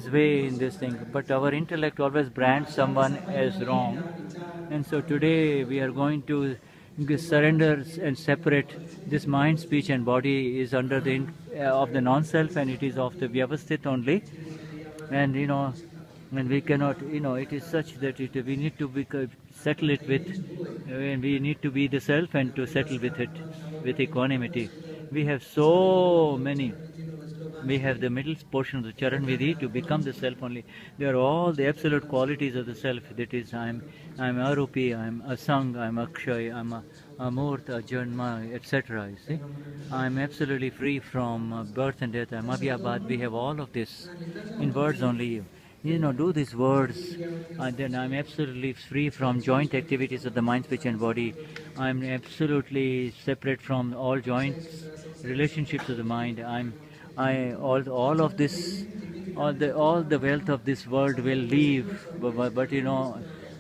way in this thing, but our intellect always brands someone as wrong. And so today we are going to surrender and separate this mind, speech, and body is under the of the non-self, and it is of the vyavasthit only. And and we cannot, it is such that we need to settle it with, and we need to be the self and to settle with it with equanimity. We have so many. We have the middle portion of the Charan Vidhi to become the self only. They are all the absolute qualities of the self. That is, I'm Arupi, I'm Asang, I'm Akshay, I'm Amurta, Janma, etc. You see, I'm absolutely free from birth and death. I'm Abhyabad. We have all of this in words only. Do these words, and then I'm absolutely free from joint activities of the mind, speech, and body. I'm absolutely separate from all joints, relationships of the mind. All of this, all the wealth of this world will leave, but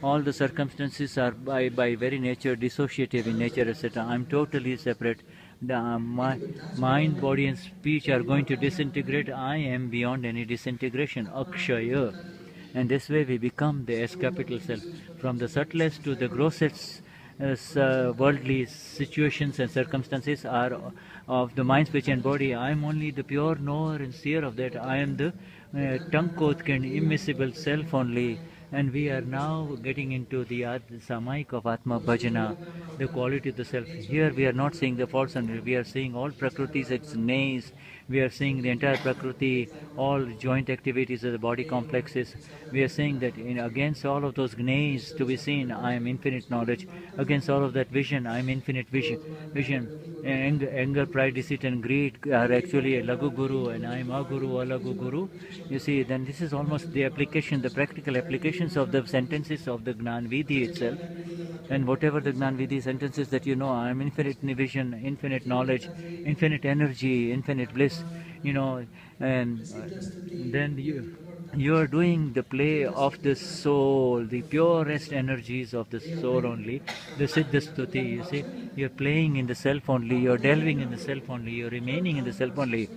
all the circumstances are by very nature dissociative in nature, etc. I'm totally separate. My mind, body, and speech are going to disintegrate. I am beyond any disintegration, Akshaya. And this way we become the S capital self. From the subtlest to the grossest worldly situations and circumstances are of the mind, speech, and body. I am only the pure knower and seer of that. I am the Tankotk and immiscible self only. And we are now getting into the Samaik of Atma Bhajana, the quality of the self. Here we are not seeing the faults, and we are seeing all Prakritis its nays. We are seeing the entire Prakriti, all joint activities of the body complexes. We are saying that against all of those gnays to be seen, I am infinite knowledge. Against all of that vision, I am infinite vision. Anger, pride, deceit, and greed are actually a Lagu Guru, and I am a Guru, a Lagu Guru. You see, then this is almost the application, the practical applications of the sentences of the Gnan Vidhi itself. And whatever the Gnan Vidhi sentences that I am infinite vision, infinite knowledge, infinite energy, infinite bliss, and then you are doing the play of the soul, the purest energies of the soul only, the Siddha Stuti, you see. You're playing in the self only, you're delving in the self only, you're remaining in the self only.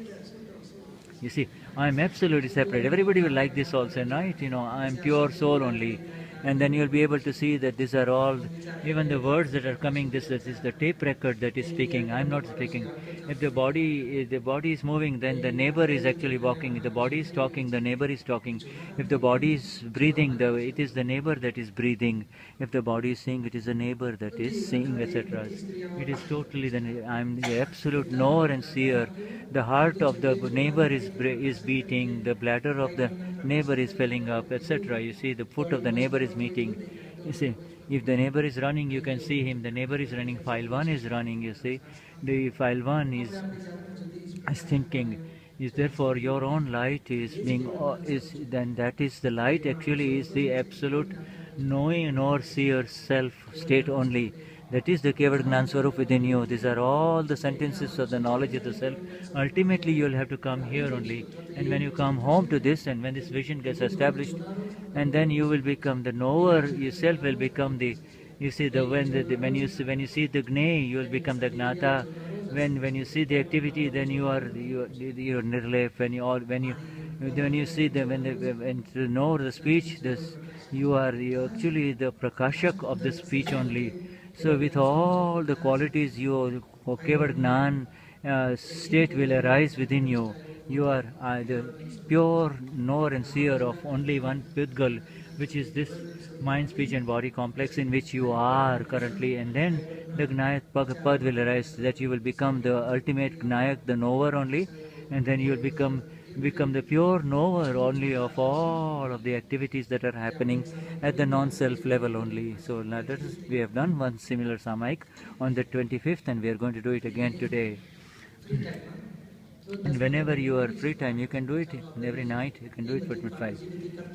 You see, I'm absolutely separate. Everybody will like this also, right? I'm pure soul only. And then you'll be able to see that these are all, even the words that are coming, this is the tape record that is speaking. I'm not speaking. If the body is moving, then the neighbor is actually walking. If the body is talking, the neighbor is talking. If the body is breathing, it is the neighbor that is breathing. If the body is seeing, it is the neighbor that is seeing, etc. It is totally I'm the absolute knower and seer. The heart of the neighbor is beating. The bladder of the neighbor is filling up, etc. You see, the foot of the neighbor is meeting. You see, if the neighbor is running, you can see him. The neighbor is running. File 1 is running. You see, the file 1 is thinking. Is therefore your own light is being then that is the light actually is the absolute knowing nor seer self state only. That is the Kevad Gnan Swarup within you. These are all the sentences of the knowledge of the self. Ultimately, you will have to come here only. And when you come home to this, and when this vision gets established, and then you will become the knower. Yourself will become the. You see, when you see the Gnay, you will become the Gnata. When you see the activity, then you're Nirlep. When you see when to know the speech, you actually the Prakashak of the speech only. So with all the qualities, your Kevad Gnan state will arise within you. You are the pure knower and seer of only one Pudgal, which is this mind, speech, and body complex in which you are currently. And then the Gnayak Pad will arise, that you will become the ultimate Gnayak, the knower only. And then you will become the pure knower only of all of the activities that are happening at the non-self level only. So we have done one similar Samaik on the 25th, and we are going to do it again today. And whenever you are free time, you can do it. And every night you can do it for 25.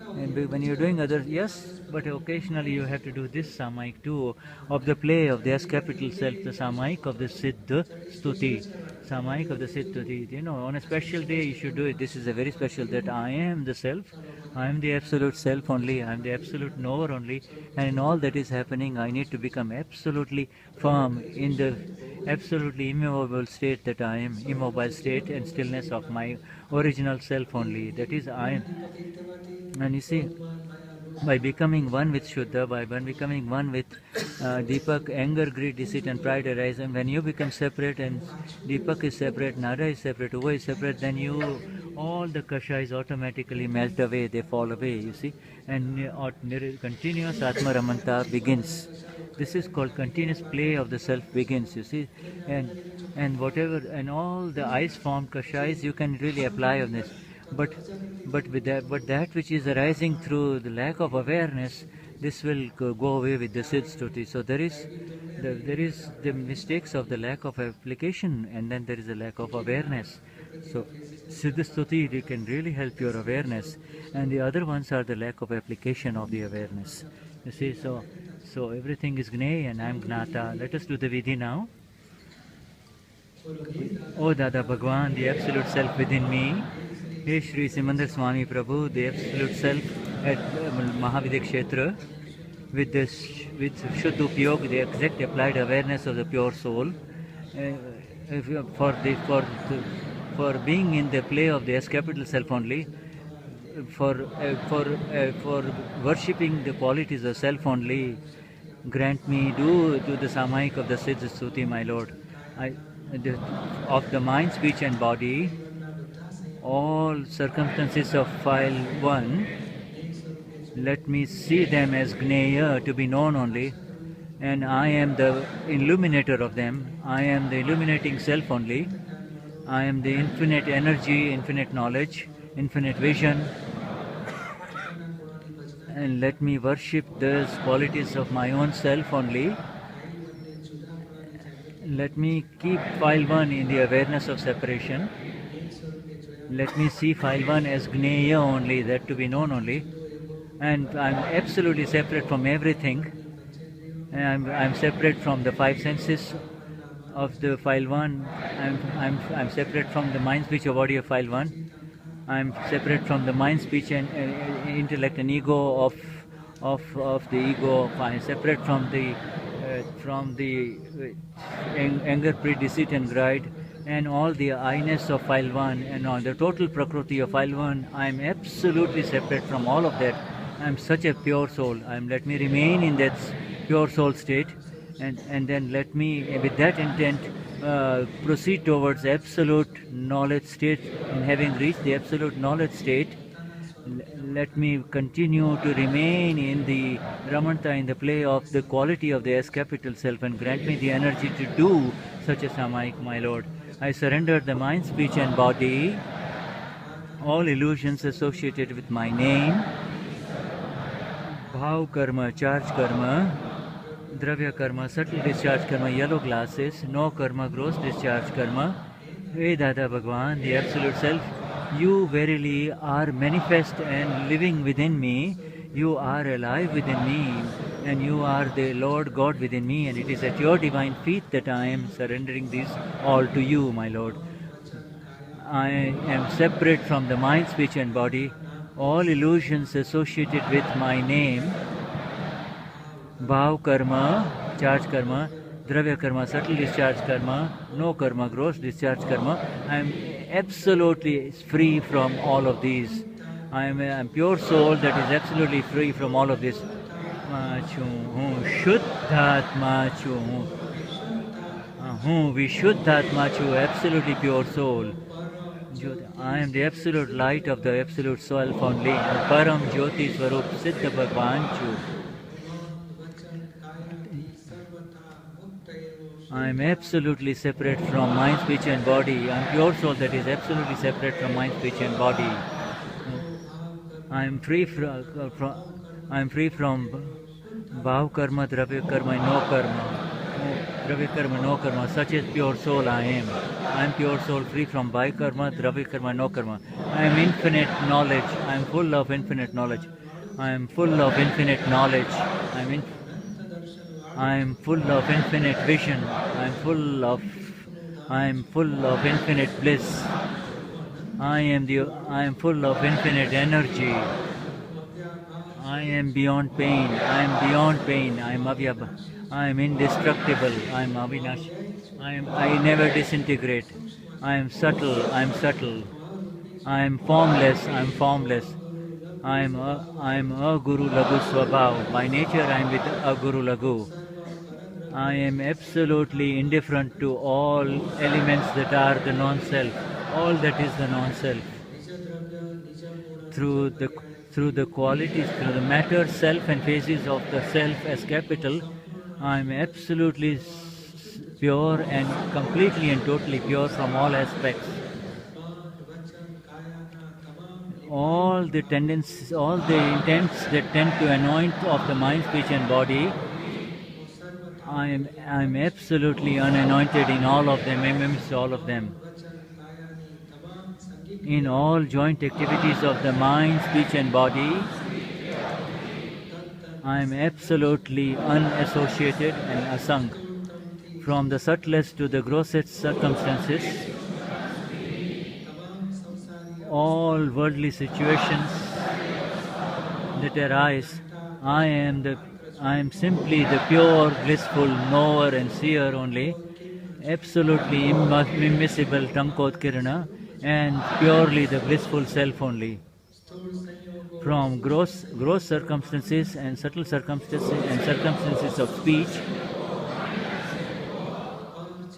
And when you're doing others, yes, but occasionally you have to do this Samaik too, of the play of the S capital self, the Samaik of the Siddha Stuti. Samaik of the Siddha Stuti. On a special day you should do it. This is a very special, that I am the self. I am the absolute self only. I am the absolute knower only. And in all that is happening, I need to become absolutely firm in the absolutely immovable state that I am, immobile state and stillness of my original self only. That is I am. And you see, by becoming one with Shuddha, by becoming one with Deepak, anger, greed, deceit and pride arise. And when you become separate and Deepak is separate, Nada is separate, Uva is separate, then all the kashais automatically melt away, they fall away, you see. And continuous Atma Ramanta begins. This is called continuous play of the self begins, you see. And whatever, and all the ice formed kashais you can really apply on this. But that which is arising through the lack of awareness, this will go away with the Siddh Stuti. So there is the mistakes of the lack of application, and then there is a lack of awareness. So Siddha Stuti, they can really help your awareness, and the other ones are the lack of application of the awareness. You see, so everything is Gney and I am Gnata. Let us do the Vidhi now. O Dada Bhagwan, the Absolute Self within me. Hey Shri Simandar Swami Prabhu, the Absolute Self at Mahavidya Kshetra, with Shuddha Upyog, the exact applied awareness of the pure soul, for being in the play of the S capital Self only, for worshipping the qualities of Self only, grant me do the Samaik of the Siddha Stuti, my Lord. Of the mind, speech and body, all circumstances of file 1, let me see them as Gneya, to be known only, and I am the illuminator of them. I am the illuminating self only. I am the infinite energy, infinite knowledge, infinite vision, and let me worship those qualities of my own self only. Let me keep file 1 in the awareness of separation. Let me see file 1 as Gneya only, that to be known only. And I'm absolutely separate from everything. And I'm separate from the 5 senses of the file 1. I'm separate from the mind, speech, or body of file 1. I'm separate from the mind, speech, and intellect and ego of the ego. I'm separate from the anger, greed, deceit and pride, and all the I-ness of file 1 and all the total prakriti of file 1. I am absolutely separate from all of that. I am such a pure soul. Let me remain in that pure soul state, and then let me, with that intent, proceed towards absolute knowledge state. And having reached the absolute knowledge state, let me continue to remain in the Ramanta, in the play of the quality of the S capital Self, and grant me the energy to do such a Samaik, my Lord. I surrender the mind, speech and body, all illusions associated with my name, Bhav Karma, charge Karma, Dravya Karma, subtle discharge Karma, yellow glasses, no Karma, gross discharge Karma. Hey Dada Bhagwan, the Absolute Self, you verily are manifest and living within me. You are alive within me, and you are the Lord God within me, and it is at your divine feet that I am surrendering this all to you, my Lord. I am separate from the mind, speech and body, all illusions associated with my name, Bhav Karma, charge Karma, Dravya Karma, subtle discharge Karma, no Karma, gross discharge Karma. I am absolutely free from all of these. I am a pure soul that is absolutely free from all of this. Shuddhatma Chu. Vishuddhatma Chu, absolutely pure soul. I am the absolute light of the absolute self only. Param Jyoti Swarup Siddha Bhagwan Chu. I am absolutely separate from mind, speech and body. I am pure soul that is absolutely separate from mind, speech and body. I am free from Bhav Karma, Dravya Karma, no Karma. Dravya Karma, no Karma. Such a pure soul I am. I am pure soul free from Bhav Karma, Dravya Karma, no Karma. I am infinite knowledge. I am full of infinite knowledge. I am full of infinite knowledge. I am full of infinite vision. I am full of infinite bliss. I am full of infinite energy. I am beyond pain. I am beyond pain. I am avyabha. I am indestructible. I am avinashi. I never disintegrate. I am subtle. I am subtle. I am formless. I am formless. I am a Guru Lagu Swabhav. By nature I am with a Guru Lagu. I am absolutely indifferent to all elements that are the non-self. All that is the non-self. Through the through the qualities, through the matter, self and phases of the self as capital, I am absolutely pure and completely and totally pure from all aspects. All the tendencies, all the intents that tend to anoint of the mind, speech and body, I am absolutely unanointed in all of them, amidst all of them. In all joint activities of the mind, speech and body, I am absolutely unassociated and asang. From the subtlest to the grossest circumstances, all worldly situations that arise, I am simply the pure, blissful knower and seer only, absolutely immiscible Tamkot Kirana, and purely the blissful self only. From gross circumstances and subtle circumstances of speech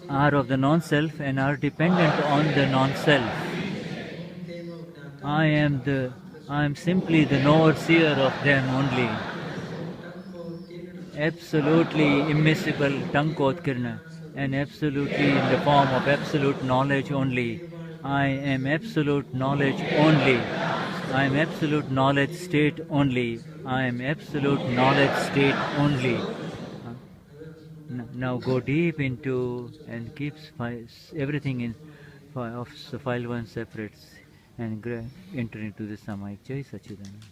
are of the non-self and are dependent on the non-self. I am simply the knower seer of them only. Absolutely immiscible Tankot Kirna, and absolutely in the form of absolute knowledge only. I am absolute knowledge only. I am absolute knowledge state only. I am absolute knowledge state only. Now go deep into and keeps everything in of file one separates and enter into the Samayik. Jai Sachidananda.